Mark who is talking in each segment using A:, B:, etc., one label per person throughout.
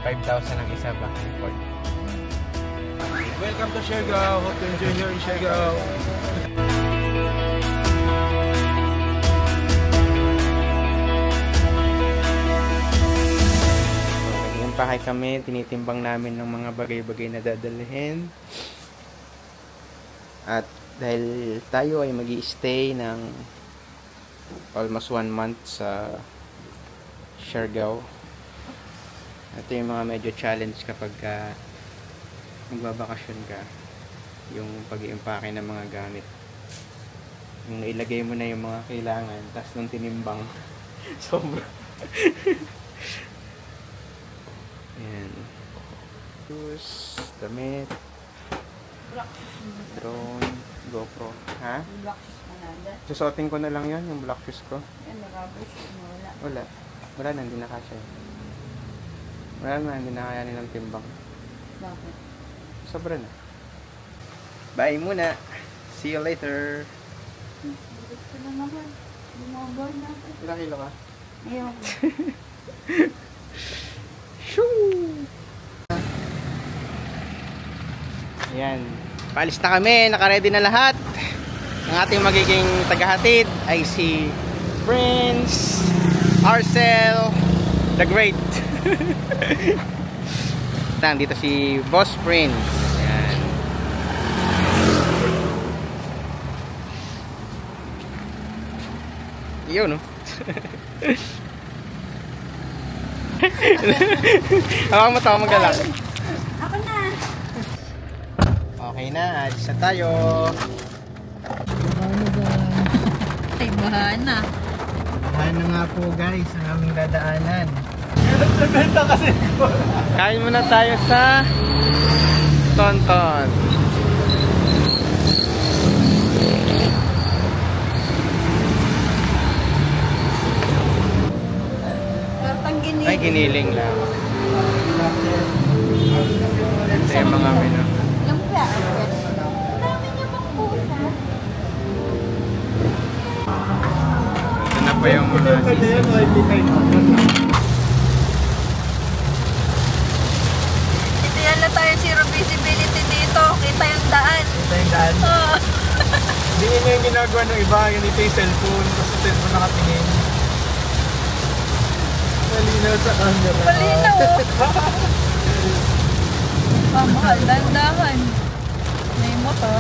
A: 5,000 ang isa ba?
B: Welcome to Siargao. Hope to enjoy here in Siargao.
A: Bahay kami, tinitimbang namin ng mga bagay-bagay na dadalhin. At dahil tayo ay magi-stay ng almost 1 month sa Siargao. Ito yung mga medyo challenge kapag magbabakasyon ka, yung pag-iimpake ng mga gamit. Yung nailagay mo na yung mga kailangan, tapos nung tinimbang, sobra. Ayan. Shoes, damit, drone, GoPro. Ha?
C: Black shoes mo na.
A: Susuotin ko na lang yan, yung black shoes ko.
C: Yan, nag-rubber shoes mo.
A: Wala. Wala na, hindi na kasya. Wala na, hindi na kaya nilang timbang.
C: Bakit?
A: Sobra na. Bye muna. See you later.
C: Gusto na naman. Bumabay natin.
A: Ilang kilo ka?
C: Ayaw.
A: Ayan. Paalis na kami. Nakaready na lahat. Ang ating magiging tagahatid ay si Prince Arcel the Great. Dito si Boss Prince. Ayan. Yun, no? Ako mo ito, magalang.
C: Ako na.
A: Okay na, alis na tayo.
C: Ay, bahana.
A: Bahana nga po guys, ang aming dadaanan. Kain muna tayo sa Tonton. Ay, giniling lang. Ito yung mga menu.
C: Lumpia. Marami niyo bang pusa?
A: Ito na pa yung mga
C: Ito yan na tayo zero visibility dito. Kita yung daan.
B: Ito yung daan. Hindi yun yung ginagawa ng iba. Ganito yung cellphone. Tapos sa cellphone nakatingin. Malinaw sa camera.
C: Malinaw, oh. Mahal, dandahan. May motor.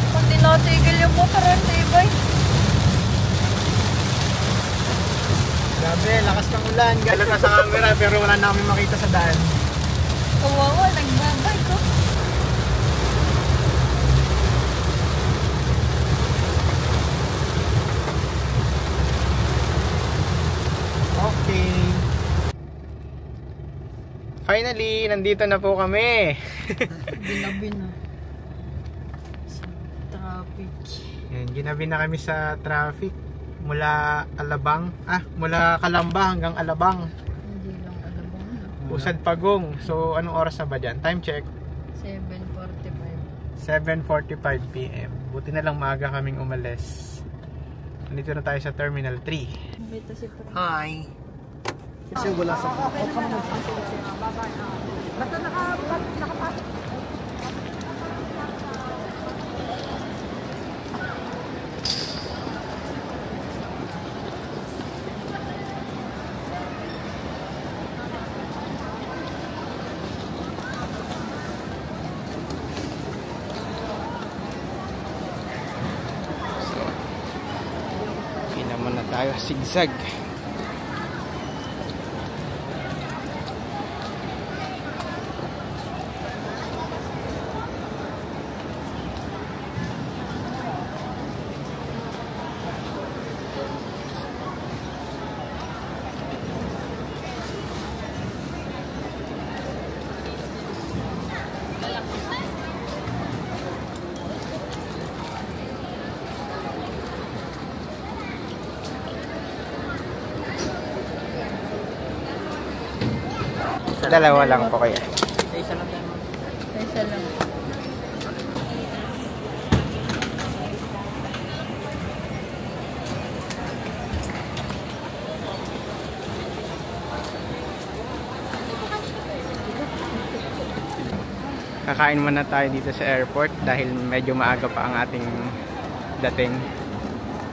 C: Kung di natigil yung motor, ang tibay.
B: Grabe, lakas ng ulan. Galit na sa camera pero wala na kami makita sa daan.
C: Kawawa, nagbabay ko.
A: Okay. Finally, nandito na po kami.
C: Ginabi na. Sa traffic.
A: Yan, ginabi na kami sa traffic mula Alabang, mula Calamba hanggang Alabang.
C: Hindi lang alam mo.
A: Usad Pagong. So, anong oras na ba dyan? Time check. 7:45 PM. Buti na lang maaga kaming umalis. Nandito na tayo sa Terminal 3. Hi!
B: Kasi wala sa...
C: Basta nakapasok.
A: Muna tayo zigzag. Dalawa lang po kaya.
B: Isa lang yan.
C: Isa lang.
A: Kakain muna tayo dito sa airport dahil medyo maaga pa ang ating dating.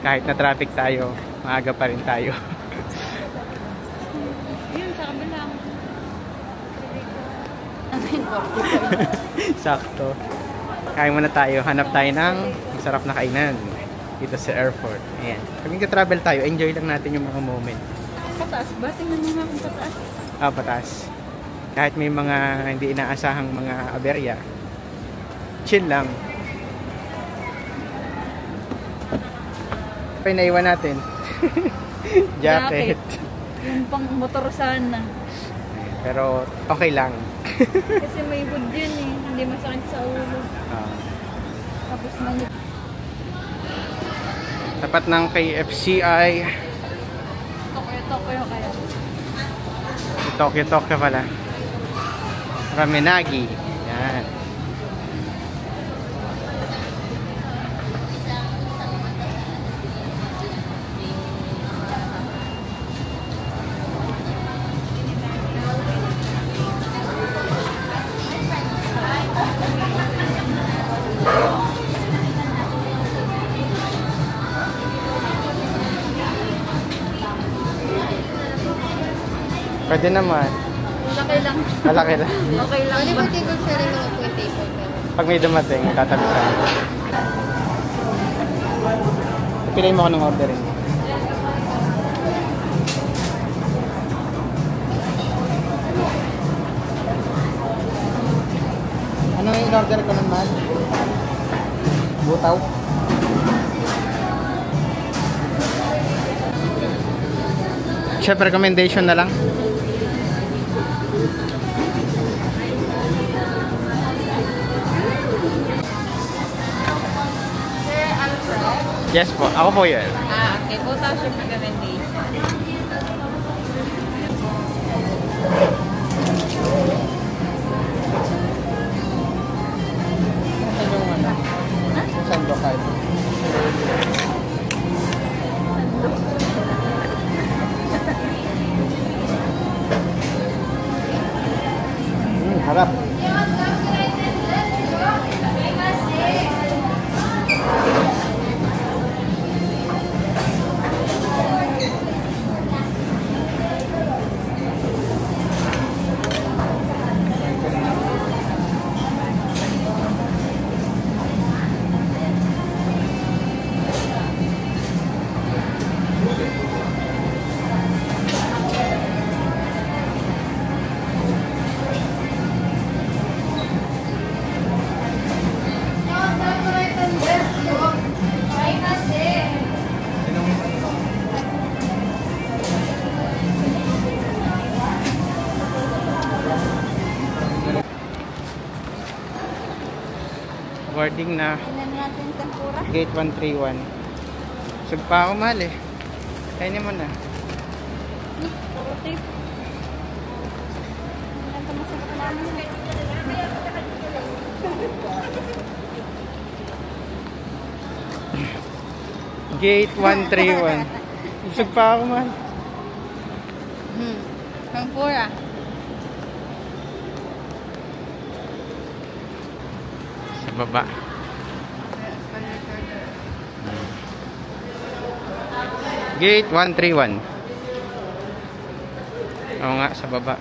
A: Kahit na traffic tayo, maaga pa rin tayo.
C: Yun, sa kabilang.
A: Sakto. Kain muna tayo. Hanap tayo ng masarap na kainan dito sa airport. Ayan. Pag nagka-travel tayo, enjoy lang natin yung mga moment.
C: Pataas ba? Tingnan mo nga kung pataas.
A: Pataas. Kahit may mga hindi inaasahang mga aberya, chill lang. Pa naiwan natin. Jacket.
C: Yung pang motor sana.
A: Pero okay lang.
C: Kasi may hood yun eh. Hindi masakit sa ulo. Tapos may...
A: Tapat ng KFCI.
C: Tokyo kaya.
A: Tokyo pala. Ramenagi. Yan. Pwede naman.
C: Malaki lang.
A: Malaki lang.
C: Okay lang
D: Pwede
C: ba?
D: ba table sharing mga po yung table?
A: Pag may dumating, tatabi tayo. Piliin mo ako ng ordering. Ano yung in-order ko naman? Butaw? Chef, recommendation na lang.
D: Sir, Alfred?
A: Yes po, ako po yun.
D: Okay. Buta siya recommendation.
A: Saan ba kayo? Harap. Boarding na.
C: Tingnan natin tempura.
A: Gate 131. Sug pa ako mahal eh. Kainin mo na.
C: Puro tape. Tingnan ito masarap namin.
A: Gate 131. Sug pa ako mahal.
C: Tempura.
A: Sa baba. Gate 131. Oo nga, sa baba.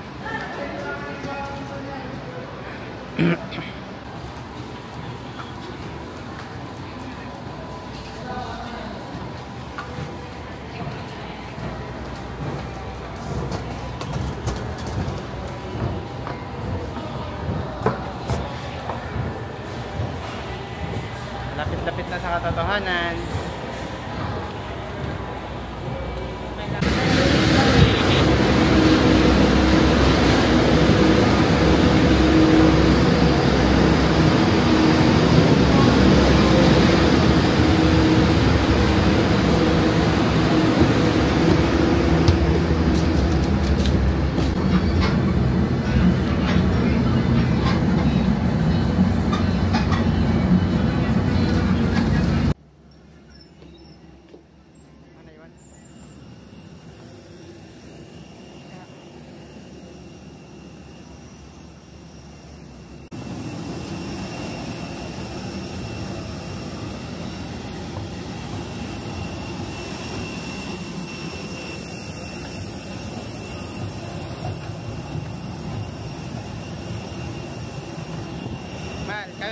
A: Lapit-lapit na sa katotohanan.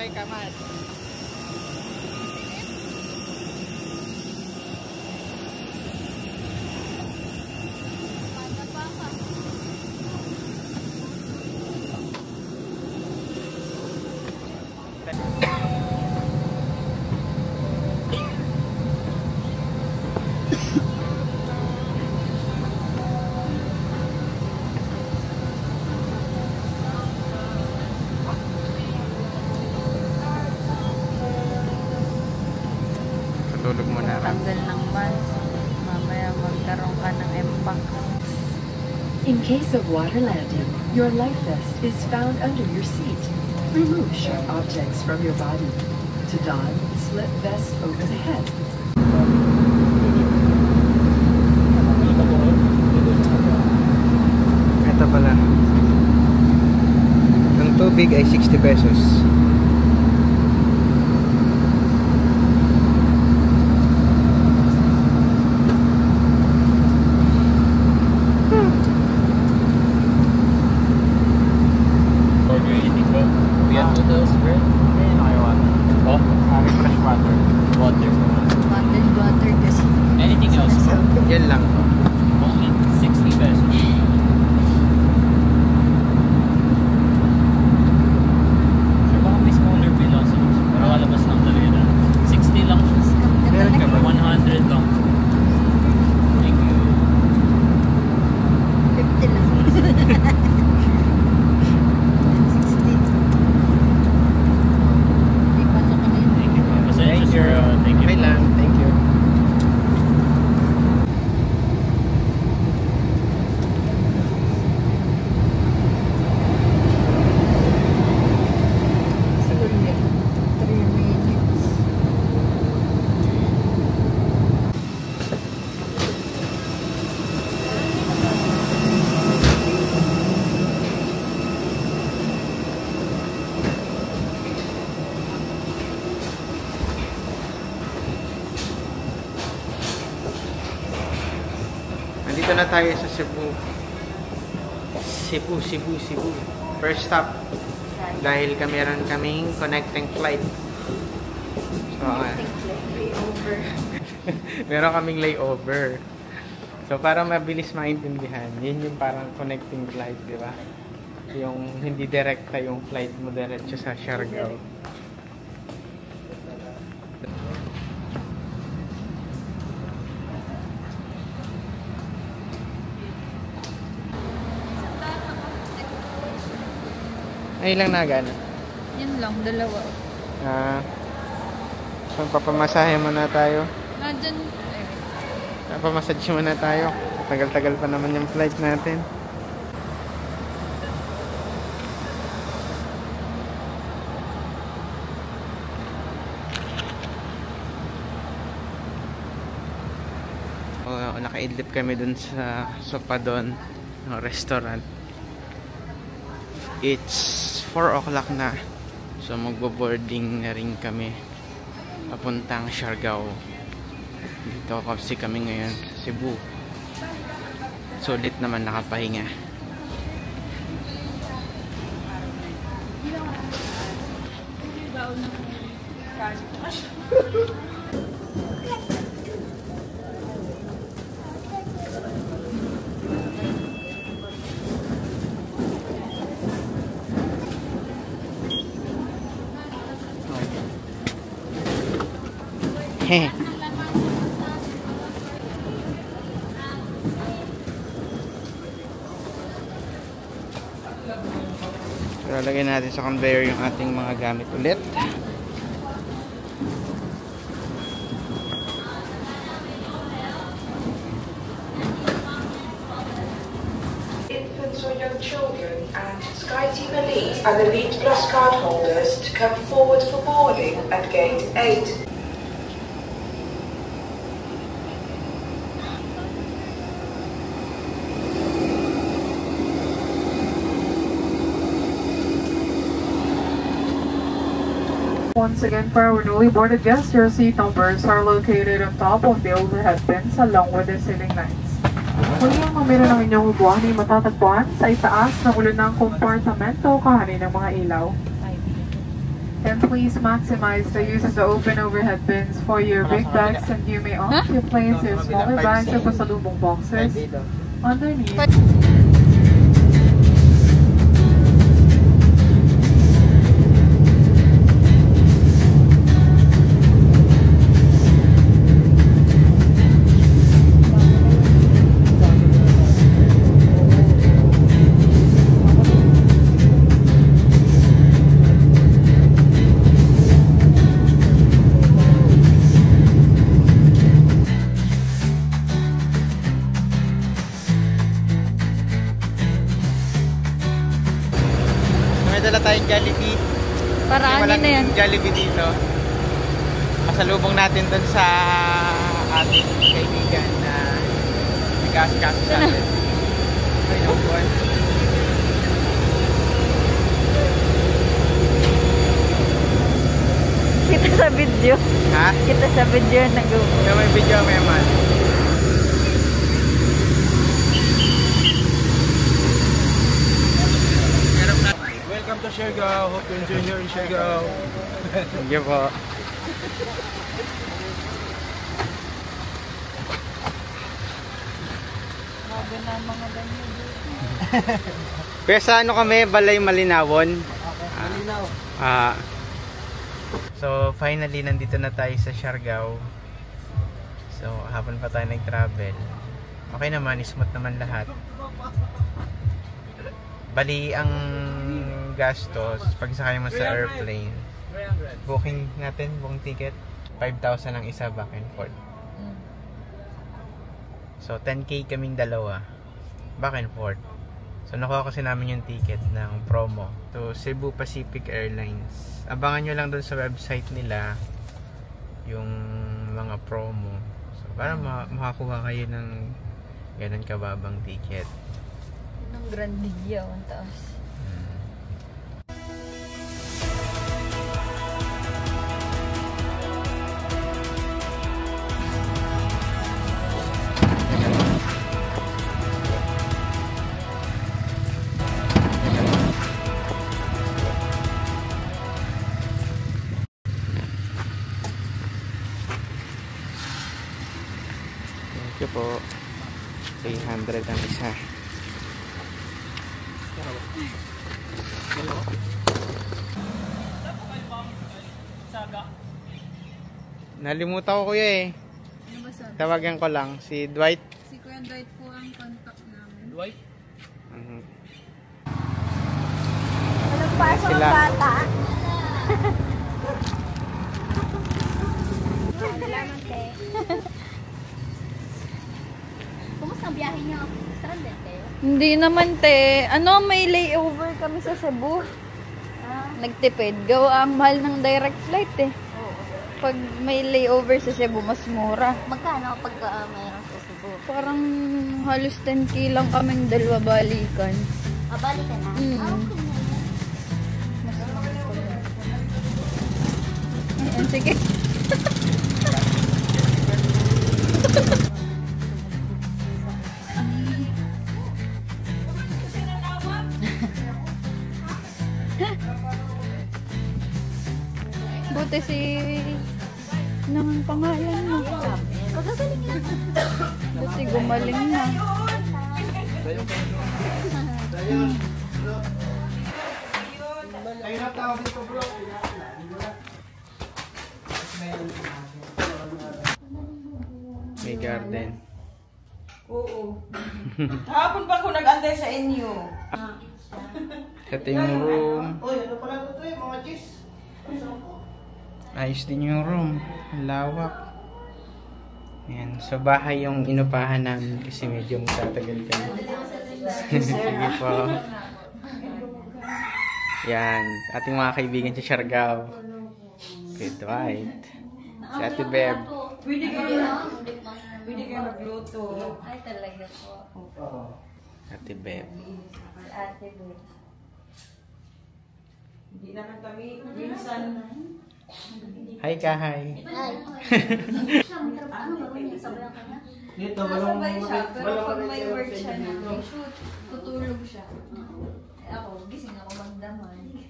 A: Enjoy ka man. Tulog mo na.
C: Tanggal ng mask. Mamaya magkaroon ka ng impact.
E: In case of water landing, your life vest is found under your seat. Remove sharp objects from your body. To don, slip vest over the head.
A: Ito pala. Ang tubig ay 60 pesos.
C: Water kasi.
B: Anything else?
A: Yan lang.
B: Only 60 pesos. So baka may smaller bill also. Pero kalabas lang talaga na. 60 lang siya.
A: Meron ka ba?
B: 100 lang. Thank you.
C: 50 lang. 60. May pasok ka na yun.
B: Thank you. Pasensya sir. Thank you.
A: Okay lang. Thank you.
C: Siguro yun. 3 minutes.
A: Nandito na tayo sa Cebu. Cebu. First stop. Dahil meron kaming connecting flight. So, meron kaming layover. So, para mabilis maintindihan, yun yung parang connecting flight, di ba? Yung hindi direkta yung flight mo diretso sa Siargao. Ay lang nagana.
C: Yun lang, dalawa.
A: So, papamasahe muna tayo.
C: Nandyan,
A: Papamassage muna tayo. Tagal-tagal pa naman yung flight natin. Nakaidlip kami dun sa Sopadon, ng restaurant. It's 4 o'clock na. So magbo-boarding na rin kami papuntang Siargao. Dito kasi kami ngayon sa Cebu. Sulit naman nakapahinga. Heh. So, lagay natin sa conveyor yung ating mga gamit ulit.
F: Infants or young children and SkyTeam Elite and Elite Plus card holders to come forward for boarding at gate 8.
G: Once again, for our newly boarded guests, your seat numbers are located on top of the overhead bins along with the ceiling lights. Muli ang numero ng inyong upuan ay matatagpuan sa itaas ng ulo ng kompartamento kahanin ng mga ilaw. And please maximize the use of the open overhead bins for your big bags, and you may also place your smaller bags or pasalubong boxes underneath.
A: May dala tayong Jollibee.
C: Para ano na yan?
A: Jollibee dito. Pasalubong natin dun sa ating kaibigan na nag-aasikaso sa atin. Ay, nakuhan.
C: Kita sa video.
A: Ha?
C: Kita sa video nag-upo.
A: Yung may video may man.
B: Welcome to Siargao. Hope you enjoy here in Siargao.
A: Thank you po.
C: Bago na mga ganyan.
A: Pero sa ano kami, Balay Malinawon.
B: Malinaw.
A: So finally nandito na tayo sa Siargao. So hapon pa tayo nag-travel. Okay naman, smooth naman lahat. Bali ang gastos pag sakay mo sa airplane, booking natin, booking ticket 5,000 ang isa back and forth. So 10k kaming dalawa back and forth. So nakuha kasi namin yung ticket ng promo to Cebu Pacific Airlines. Abangan nyo lang doon sa website nila yung mga promo. So para makakuha kayo ng ganun kababang ticket.
C: Ng Grandia, 1,000.
A: Thank you po. 300 ang isa. Nalimutan ko kuya eh. Tawagan ko lang si Dwight.
C: Si Kuya Dwight po ang contact namin.
B: Dwight?
C: Anong pasok
A: Sila.
C: ang bata?
D: Salamat eh. Kumusta ang biyahe niyo? Stranded kayo?
C: Hindi naman te. Ano, may layover kami sa Cebu. Nagtipid. Gawa ang mahal ng direct flight eh. Pag may layover sa Cebu, mas mura.
D: Magkano pag mayroon sa Cebu?
C: Parang halos 10k lang kaming dalawa balikan.
D: Balik ka na? Okay na.
C: Ayan, sige. Buti si... Anong pangalan mo?
D: Pagkagaling na.
C: Buti gumaling na.
B: Ayun na tao dito bro.
A: May garden.
H: Oo. Hapon pa ako nag-antay sa inyo.
A: Ito yung room.
B: Uy, ano pala ito eh, mga G's?
A: Ayos din yung room. Ang lawak. Ayan. So bahay yung inupahan namin kasi medyo magtatagal kami. Sige po. Yan. Ating mga kaibigan sa Siargao. Okay, Dwight. Si Ate Beb.
H: Pwede kayo magluto.
D: Ay, talaga po.
A: Ate Beb.
D: Ate Beb.
H: Hindi naman kami minsan.
A: Hi ka, hi.
B: Dito,
C: Sabay siya, pero
B: walang
C: pag may
B: walang
C: work siya na,
B: dito.
C: may shoot, tutulog siya. Eh ako, gising ako magdamay.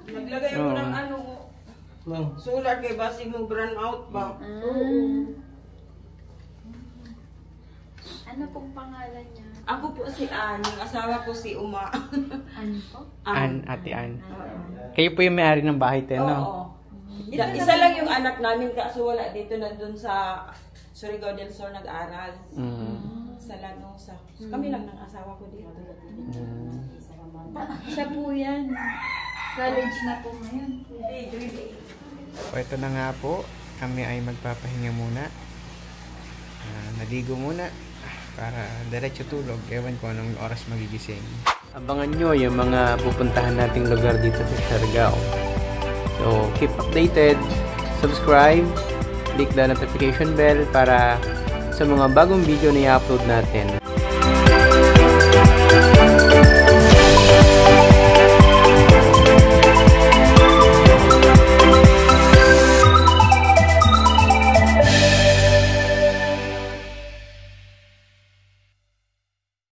H: Naglagay ako ng ano, solar kay basi mo brand out ba?
C: Ano pong pangalan niya?
H: Ako po si Ann, yung asawa ko si Uma.
C: Ano po?
A: Ate Ann. Kayo po yung may-ari ng bahay tayo, no?
H: Oo. Isa lang yung anak namin kaso wala dito, nandun sa Surigao del Sur nag-aral. Sa Lanosa. So, kami lang ng asawa ko dito.
C: Siya po yan. College na po ngayon.
A: O ito na nga po, kami ay magpapahinga muna. Naligo muna para diretso tulog. Ewan ko anong oras magigising. Abangan nyo yung mga pupuntahan nating lugar dito sa Siargao. So, keep updated, subscribe, click the notification bell para sa mga bagong video na i-upload natin.